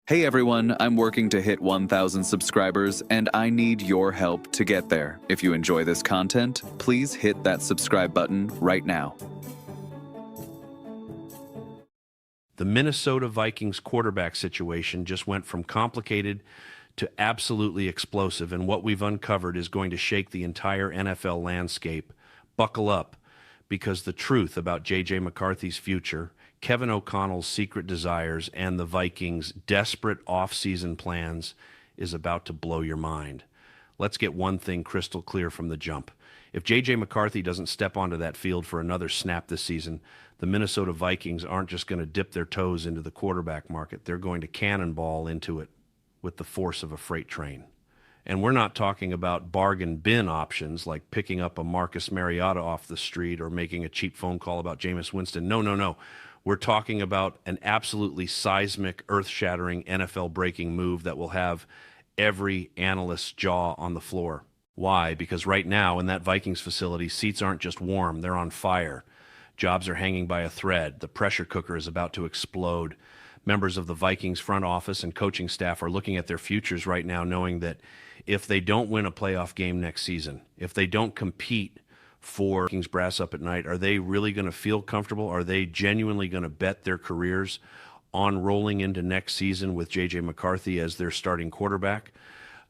Hey everyone, I'm working to hit 1,000 subscribers, and I need your help to get there. If you enjoy this content, please hit that subscribe button right now. The Minnesota Vikings quarterback situation just went from complicated to absolutely explosive, and what we've uncovered is going to shake the entire NFL landscape. Buckle up, because the truth about JJ McCarthy's future, Kevin O'Connell's secret desires, and the Vikings' desperate offseason plans is about to blow your mind. Let's get one thing crystal clear from the jump. If JJ McCarthy doesn't step onto that field for another snap this season, the Minnesota Vikings aren't just going to dip their toes into the quarterback market. They're going to cannonball into it with the force of a freight train. And we're not talking about bargain bin options like picking up a Marcus Mariota off the street or making a cheap phone call about Jameis Winston. No. We're talking about an absolutely seismic, earth-shattering, NFL-breaking move that will have every analyst's jaw on the floor. Why? Because right now in that Vikings facility, seats aren't just warm, they're on fire. Jobs are hanging by a thread. The pressure cooker is about to explode. Members of the Vikings front office and coaching staff are looking at their futures right now, knowing that if they don't win a playoff game next season, if they don't compete for Vikings brass up at night, are they really going to feel comfortable? Are they genuinely going to bet their careers on rolling into next season with JJ McCarthy as their starting quarterback?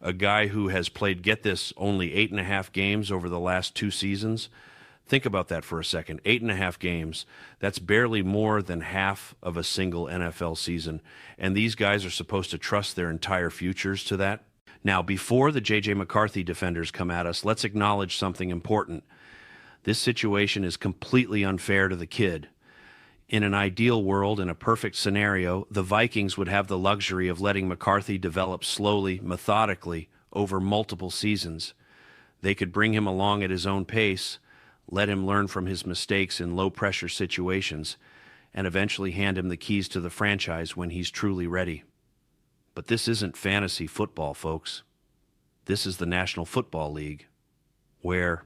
A guy who has played, get this, only 8.5 games over the last 2 seasons. Think about that for a second. 8.5 games. That's barely more than half of a single NFL season. And these guys are supposed to trust their entire futures to that. Now, before the JJ McCarthy defenders come at us, let's acknowledge something important. This situation is completely unfair to the kid. In an ideal world, in a perfect scenario, the Vikings would have the luxury of letting McCarthy develop slowly, methodically, over multiple seasons. They could bring him along at his own pace, let him learn from his mistakes in low-pressure situations, and eventually hand him the keys to the franchise when he's truly ready. But this isn't fantasy football, folks. This is the National Football League, where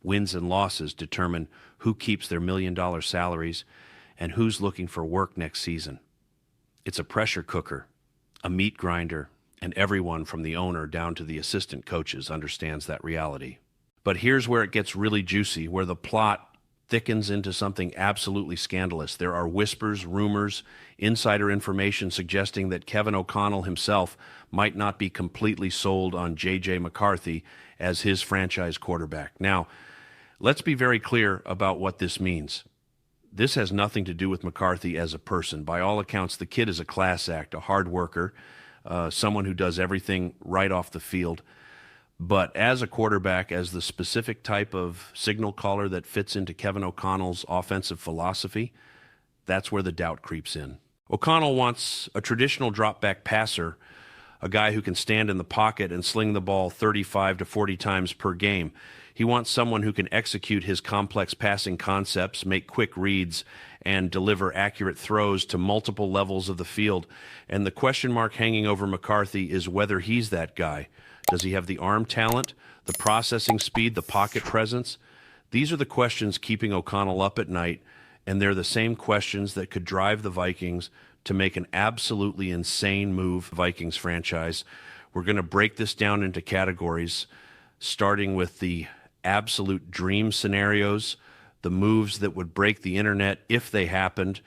wins and losses determine who keeps their million-dollar salaries and who's looking for work next season. It's a pressure cooker, a meat grinder, and everyone from the owner down to the assistant coaches understands that reality. But here's where it gets really juicy, where the plot thickens into something absolutely scandalous. There are whispers, rumors, insider information suggesting that Kevin O'Connell himself might not be completely sold on JJ McCarthy as his franchise quarterback. Now, let's be very clear about what this means. This has nothing to do with McCarthy as a person. By all accounts, the kid is a class act, a hard worker, someone who does everything right off the field. But as a quarterback, as the specific type of signal caller that fits into Kevin O'Connell's offensive philosophy, that's where the doubt creeps in. O'Connell wants a traditional drop-back passer, a guy who can stand in the pocket and sling the ball 35 to 40 times per game. He wants someone who can execute his complex passing concepts, make quick reads, and deliver accurate throws to multiple levels of the field. And the question mark hanging over McCarthy is whether he's that guy. Does he have the arm talent, the processing speed, the pocket presence? These are the questions keeping O'Connell up at night, and they're the same questions that could drive the Vikings to make an absolutely insane move, Vikings franchise. We're going to break this down into categories, starting with the absolute dream scenarios, the moves that would break the internet if they happened,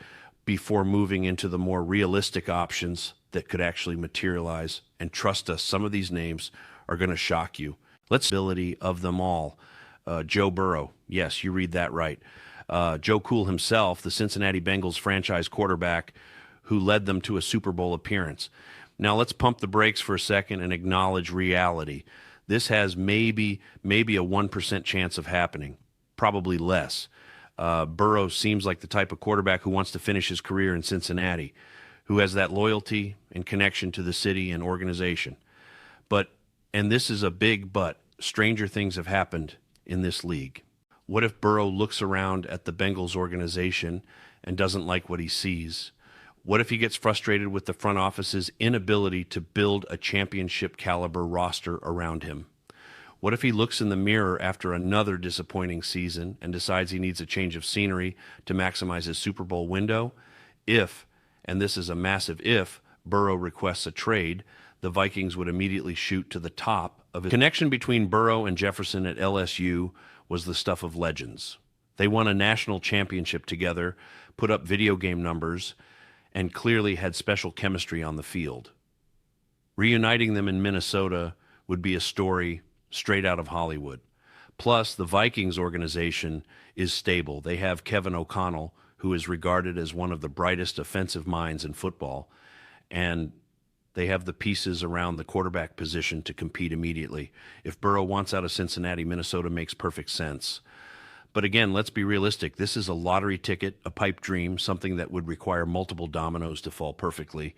before moving into the more realistic options that could actually materialize. And trust us, some of these names are going to shock you. Let's ability of them all. Joe Burrow. Yes, you read that right. Joe Cool himself, the Cincinnati Bengals franchise quarterback who led them to a Super Bowl appearance. Now let's pump the brakes for a second and acknowledge reality. This has maybe a 1% chance of happening, probably less. Burrow seems like the type of quarterback who wants to finish his career in Cincinnati, who has that loyalty and connection to the city and organization. But, and this is a big but, stranger things have happened in this league. What if Burrow looks around at the Bengals organization and doesn't like what he sees? What if he gets frustrated with the front office's inability to build a championship caliber roster around him? What if he looks in the mirror after another disappointing season and decides he needs a change of scenery to maximize his Super Bowl window? If, and this is a massive if, Burrow requests a trade, the Vikings would immediately shoot to the top of it. Connection between Burrow and Jefferson at LSU was the stuff of legends. They won a national championship together, put up video game numbers, and clearly had special chemistry on the field. Reuniting them in Minnesota would be a story straight out of Hollywood. Plus, the Vikings organization is stable. They have Kevin O'Connell, who is regarded as one of the brightest offensive minds in football, and they have the pieces around the quarterback position to compete immediately. If Burrow wants out of Cincinnati, Minnesota makes perfect sense. But again, let's be realistic. This is a lottery ticket, a pipe dream, something that would require multiple dominoes to fall perfectly.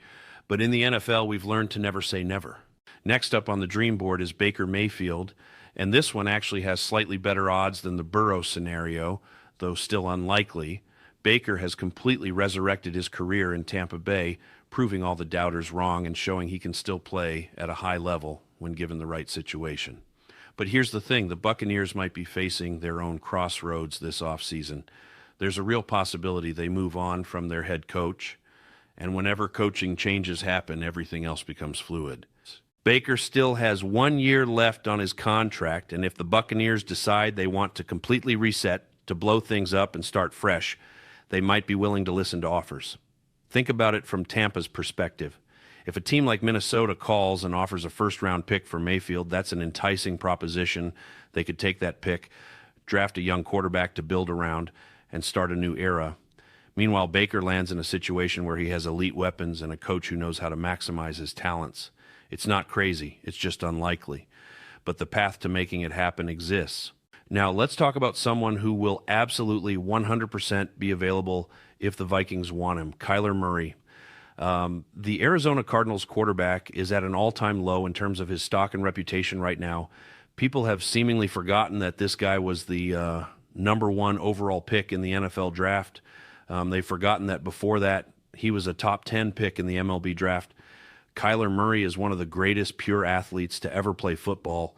But in the NFL, we've learned to never say never. Next up on the dream board is Baker Mayfield, and this one actually has slightly better odds than the Burrow scenario, though still unlikely. Baker has completely resurrected his career in Tampa Bay, proving all the doubters wrong and showing he can still play at a high level when given the right situation. But here's the thing, the Buccaneers might be facing their own crossroads this offseason. There's a real possibility they move on from their head coach, and whenever coaching changes happen, everything else becomes fluid. Baker still has 1 year left on his contract, and if the Buccaneers decide they want to completely reset, to blow things up and start fresh, they might be willing to listen to offers. Think about it from Tampa's perspective. If a team like Minnesota calls and offers a first-round pick for Mayfield, that's an enticing proposition. They could take that pick, draft a young quarterback to build around, and start a new era. Meanwhile, Baker lands in a situation where he has elite weapons and a coach who knows how to maximize his talents. It's not crazy. It's just unlikely. But the path to making it happen exists. Now, let's talk about someone who will absolutely 100% be available if the Vikings want him, Kyler Murray. The Arizona Cardinals quarterback is at an all-time low in terms of his stock and reputation right now. People have seemingly forgotten that this guy was the number one overall pick in the NFL draft. They've forgotten that before that, he was a top 10 pick in the MLB draft. Kyler Murray is one of the greatest pure athletes to ever play football,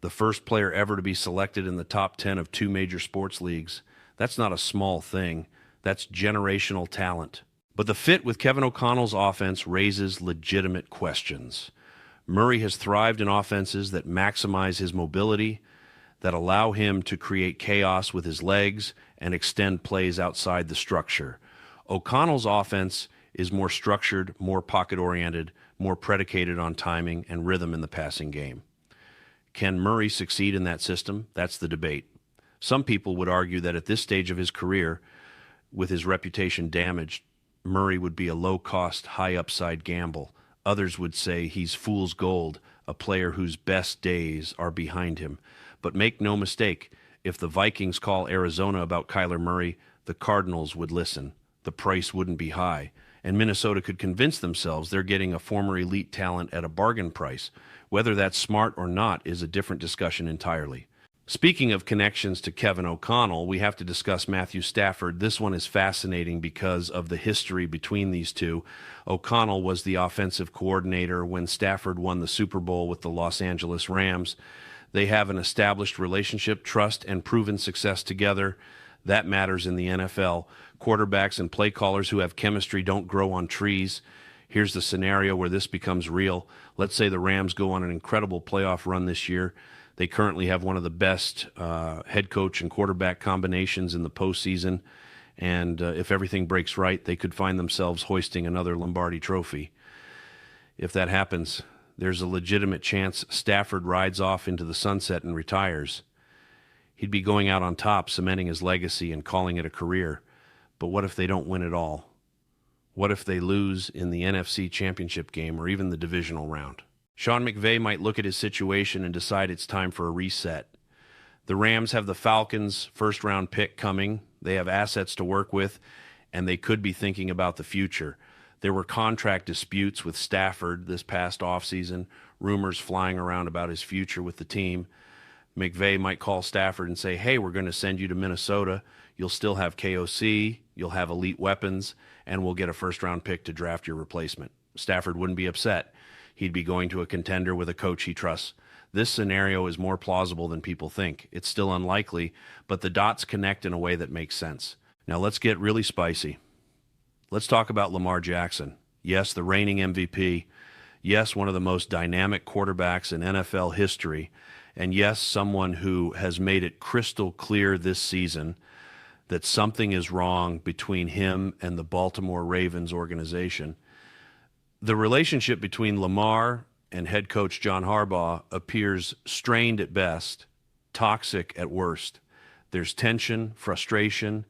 the first player ever to be selected in the top 10 of 2 major sports leagues. That's not a small thing. That's generational talent. But the fit with Kevin O'Connell's offense raises legitimate questions. Murray has thrived in offenses that maximize his mobility, that allow him to create chaos with his legs and extend plays outside the structure. O'Connell's offense is more structured, more pocket-oriented, more predicated on timing and rhythm in the passing game. Can Murray succeed in that system? That's the debate. Some people would argue that at this stage of his career, with his reputation damaged, Murray would be a low-cost, high-upside gamble. Others would say he's fool's gold, a player whose best days are behind him. But make no mistake, if the Vikings call Arizona about Kyler Murray, the Cardinals would listen. The price wouldn't be high, and Minnesota could convince themselves they're getting a former elite talent at a bargain price. Whether that's smart or not is a different discussion entirely. Speaking of connections to Kevin O'Connell, we have to discuss Matthew Stafford. This one is fascinating because of the history between these two. O'Connell was the offensive coordinator when Stafford won the Super Bowl with the Los Angeles Rams. They have an established relationship, trust, and proven success together. That matters in the NFL. Quarterbacks and play callers who have chemistry don't grow on trees. Here's the scenario where this becomes real. Let's say the Rams go on an incredible playoff run this year. They currently have one of the best head coach and quarterback combinations in the postseason. And if everything breaks right, they could find themselves hoisting another Lombardi trophy. If that happens, there's a legitimate chance Stafford rides off into the sunset and retires. He'd be going out on top, cementing his legacy and calling it a career. But what if they don't win it all? What if they lose in the NFC Championship game or even the divisional round? Sean McVay might look at his situation and decide it's time for a reset. The Rams have the Falcons' first-round pick coming. They have assets to work with, and they could be thinking about the future. There were contract disputes with Stafford this past offseason, rumors flying around about his future with the team. McVay might call Stafford and say, hey, we're going to send you to Minnesota. You'll still have KOC, you'll have elite weapons, and we'll get a first-round pick to draft your replacement. Stafford wouldn't be upset. He'd be going to a contender with a coach he trusts. This scenario is more plausible than people think. It's still unlikely, but the dots connect in a way that makes sense. Now let's get really spicy. Let's talk about Lamar Jackson. Yes, the reigning MVP. Yes, one of the most dynamic quarterbacks in NFL history. And yes, someone who has made it crystal clear this season that something is wrong between him and the Baltimore Ravens organization. The relationship between Lamar and head coach John Harbaugh appears strained at best, toxic at worst. There's tension, frustration,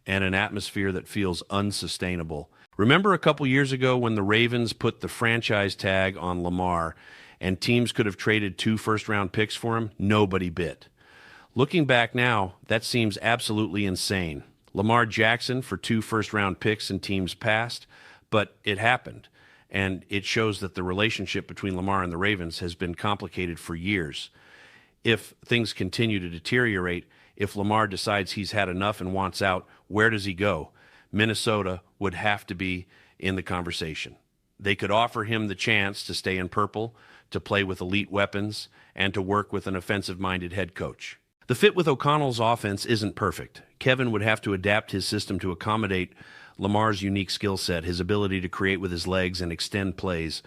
and an atmosphere that feels unsustainable. Remember a couple years ago when the Ravens put the franchise tag on Lamar and teams could have traded 2 first-round picks for him? Nobody bit. Looking back now, that seems absolutely insane. Lamar Jackson for 2 first-round picks in teams past, but it happened. And it shows that the relationship between Lamar and the Ravens has been complicated for years. If things continue to deteriorate, if Lamar decides he's had enough and wants out, where does he go? Minnesota would have to be in the conversation. They could offer him the chance to stay in purple, to play with elite weapons, and to work with an offensive-minded head coach. The fit with O'Connell's offense isn't perfect. Kevin would have to adapt his system to accommodate Lamar's unique skill set, his ability to create with his legs and extend plays.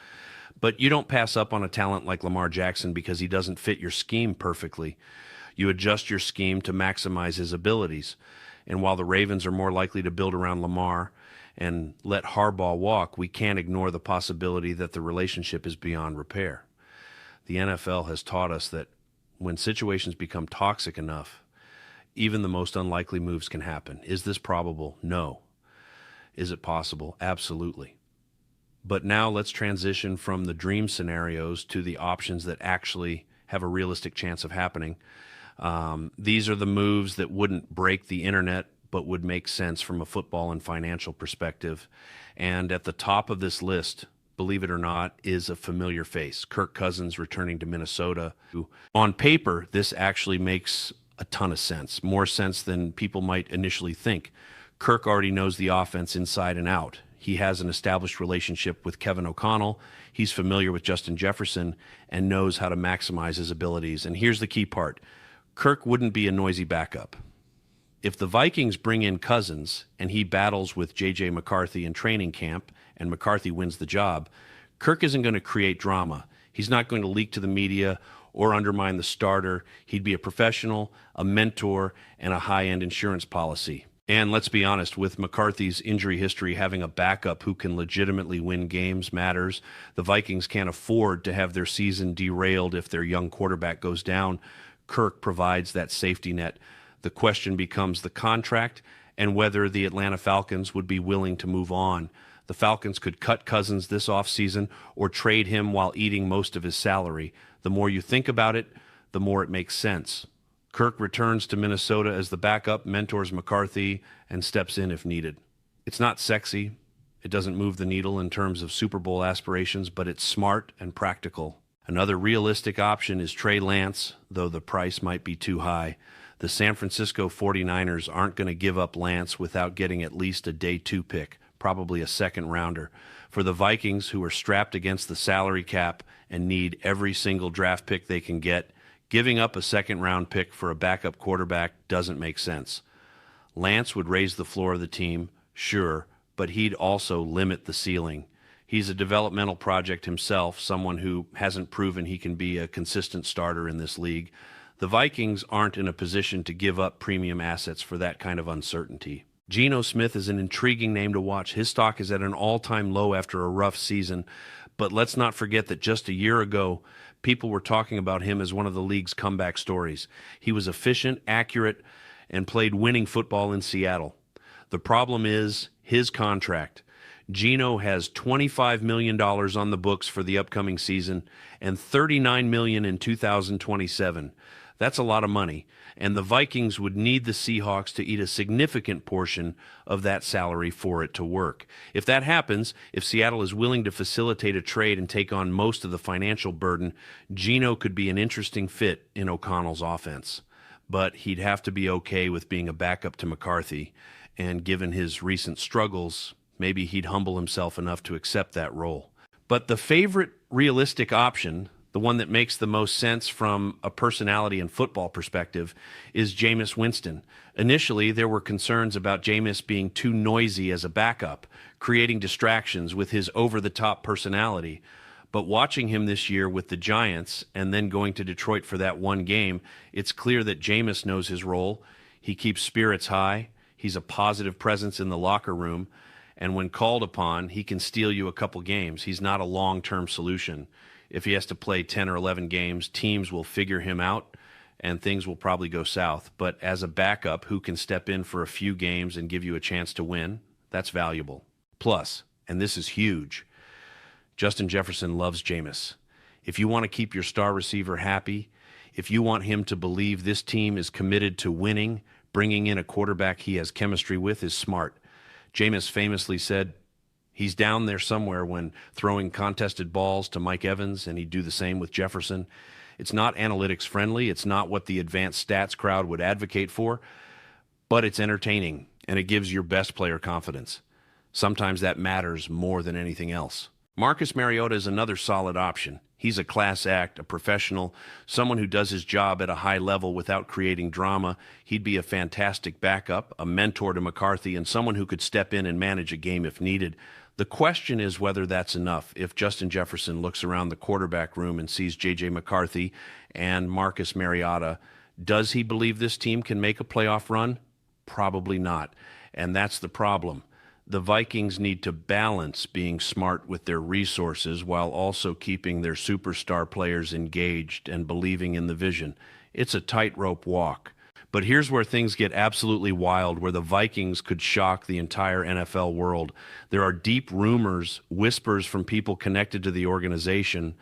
But you don't pass up on a talent like Lamar Jackson because he doesn't fit your scheme perfectly. You adjust your scheme to maximize his abilities. And while the Ravens are more likely to build around Lamar and let Harbaugh walk, we can't ignore the possibility that the relationship is beyond repair. The NFL has taught us that when situations become toxic enough, even the most unlikely moves can happen. Is this probable? No. Is it possible? Absolutely. But now let's transition from the dream scenarios to the options that actually have a realistic chance of happening. These are the moves that wouldn't break the internet, but would make sense from a football and financial perspective. And at the top of this list, believe it or not, is a familiar face. Kirk Cousins returning to Minnesota. On paper, this actually makes a ton of sense, more sense than people might initially think. Kirk already knows the offense inside and out. He has an established relationship with Kevin O'Connell. He's familiar with Justin Jefferson and knows how to maximize his abilities. And here's the key part. Kirk wouldn't be a noisy backup. If the Vikings bring in Cousins and he battles with JJ McCarthy in training camp and McCarthy wins the job, Kirk isn't going to create drama. He's not going to leak to the media or undermine the starter. He'd be a professional, a mentor, and a high-end insurance policy. And let's be honest, with McCarthy's injury history, having a backup who can legitimately win games matters. The Vikings can't afford to have their season derailed if their young quarterback goes down. Kirk provides that safety net. The question becomes the contract and whether the Atlanta Falcons would be willing to move on. The Falcons could cut Cousins this offseason or trade him while eating most of his salary. The more you think about it, the more it makes sense. Kirk returns to Minnesota as the backup, mentors McCarthy, and steps in if needed. It's not sexy. It doesn't move the needle in terms of Super Bowl aspirations, but it's smart and practical. Another realistic option is Trey Lance, though the price might be too high. The San Francisco 49ers aren't going to give up Lance without getting at least a day 2 pick, probably a second rounder. For the Vikings, who are strapped against the salary cap and need every single draft pick they can get, giving up a second-round pick for a backup quarterback doesn't make sense. Lance would raise the floor of the team, sure, but he'd also limit the ceiling. He's a developmental project himself, someone who hasn't proven he can be a consistent starter in this league. The Vikings aren't in a position to give up premium assets for that kind of uncertainty. Geno Smith is an intriguing name to watch. His stock is at an all-time low after a rough season, but let's not forget that just a year ago, people were talking about him as one of the league's comeback stories. He was efficient, accurate, and played winning football in Seattle. The problem is his contract. Geno has $25 million on the books for the upcoming season and $39 million in 2027. That's a lot of money, and the Vikings would need the Seahawks to eat a significant portion of that salary for it to work. If that happens, if Seattle is willing to facilitate a trade and take on most of the financial burden, Geno could be an interesting fit in O'Connell's offense. But he'd have to be okay with being a backup to McCarthy, and given his recent struggles, maybe he'd humble himself enough to accept that role. But the favorite realistic option, The one that makes the most sense from a personality and football perspective is Jameis Winston. Initially, there were concerns about Jameis being too noisy as a backup, creating distractions with his over-the-top personality. But watching him this year with the Giants and then going to Detroit for that one game, it's clear that Jameis knows his role. He keeps spirits high. He's a positive presence in the locker room. And when called upon, he can steal you a couple games. He's not a long-term solution. If he has to play 10 or 11 games, teams will figure him out and things will probably go south. But as a backup who can step in for a few games and give you a chance to win, that's valuable. Plus, and this is huge, Justin Jefferson loves Jameis. If you want to keep your star receiver happy, if you want him to believe this team is committed to winning, bringing in a quarterback he has chemistry with is smart. Jameis famously said, he's down there somewhere when throwing contested balls to Mike Evans, and he'd do the same with Jefferson. It's not analytics friendly. It's not what the advanced stats crowd would advocate for, but it's entertaining, and it gives your best player confidence. Sometimes that matters more than anything else. Marcus Mariota is another solid option. He's a class act, a professional, someone who does his job at a high level without creating drama. He'd be a fantastic backup, a mentor to McCarthy, and someone who could step in and manage a game if needed. The question is whether that's enough. If Justin Jefferson looks around the quarterback room and sees JJ McCarthy and Marcus Mariota, does he believe this team can make a playoff run? Probably not. And that's the problem. The Vikings need to balance being smart with their resources while also keeping their superstar players engaged and believing in the vision. It's a tightrope walk. But here's where things get absolutely wild, where the Vikings could shock the entire NFL world. There are deep rumors, whispers from people connected to the organization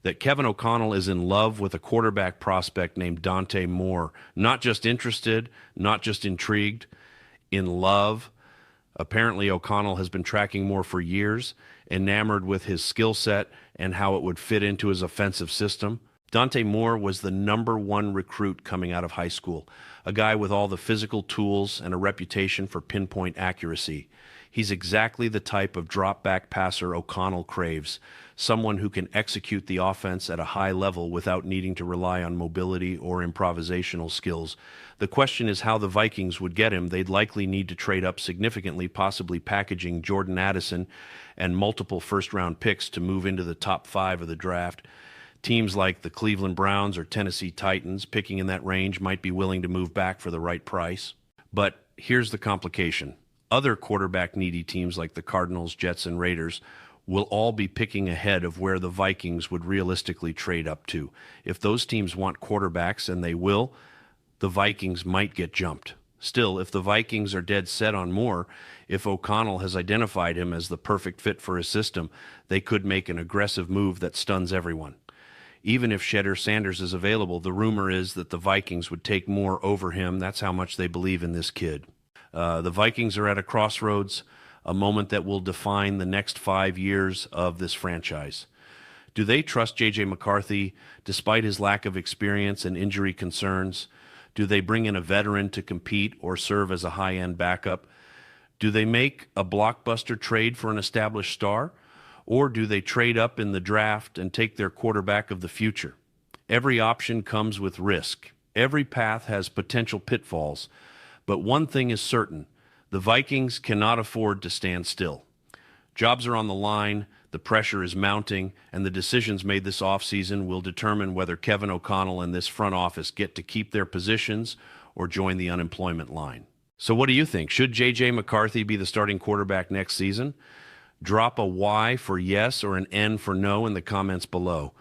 that Kevin O'Connell is in love with a quarterback prospect named Dante Moore. Not just interested, not just intrigued, in love. Apparently, O'Connell has been tracking Moore for years, enamored with his skill set and how it would fit into his offensive system. Dante Moore was the #1 recruit coming out of high school, a guy with all the physical tools and a reputation for pinpoint accuracy. He's exactly the type of drop-back passer O'Connell craves, someone who can execute the offense at a high level without needing to rely on mobility or improvisational skills. The question is how the Vikings would get him. They'd likely need to trade up significantly, possibly packaging Jordan Addison and multiple first-round picks to move into the top 5 of the draft. Teams like the Cleveland Browns or Tennessee Titans, picking in that range, might be willing to move back for the right price. But here's the complication. Other quarterback-needy teams like the Cardinals, Jets, and Raiders will all be picking ahead of where the Vikings would realistically trade up to. If those teams want quarterbacks, and they will, the Vikings might get jumped. Still, if the Vikings are dead set on Moore, if O'Connell has identified him as the perfect fit for his system, they could make an aggressive move that stuns everyone. Even if Shedeur Sanders is available, the rumor is that the Vikings would take Moore over him. That's how much they believe in this kid. The Vikings are at a crossroads, a moment that will define the next 5 years of this franchise. Do they trust JJ McCarthy despite his lack of experience and injury concerns? Do they bring in a veteran to compete or serve as a high-end backup? Do they make a blockbuster trade for an established star? Or do they trade up in the draft and take their quarterback of the future? Every option comes with risk. Every path has potential pitfalls. But one thing is certain. The Vikings cannot afford to stand still. Jobs are on the line, the pressure is mounting, and the decisions made this offseason will determine whether Kevin O'Connell and this front office get to keep their positions or join the unemployment line. So what do you think? Should JJ McCarthy be the starting quarterback next season? Drop a Y for yes or an N for no in the comments below.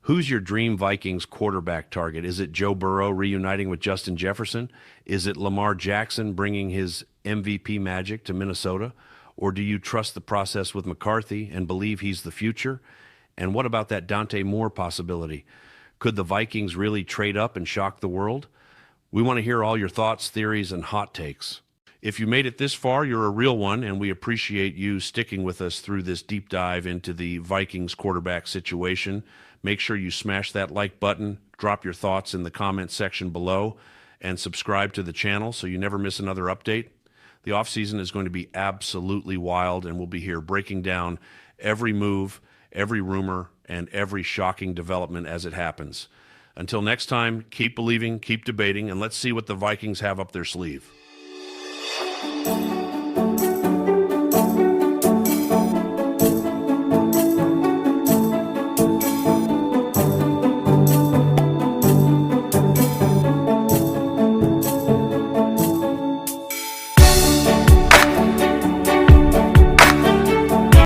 Who's your dream Vikings quarterback target? Is it Joe Burrow reuniting with Justin Jefferson? Is it Lamar Jackson bringing his MVP magic to Minnesota? Or do you trust the process with McCarthy and believe he's the future? And what about that Dante Moore possibility? Could the Vikings really trade up and shock the world? We want to hear all your thoughts, theories, and hot takes. If you made it this far, you're a real one, and we appreciate you sticking with us through this deep dive into the Vikings quarterback situation. Make sure you smash that like button, drop your thoughts in the comments section below, and subscribe to the channel so you never miss another update. The offseason is going to be absolutely wild, and we'll be here breaking down every move, every rumor and every shocking development as it happens. Until next time, keep believing, keep debating, and let's see what the Vikings have up their sleeve.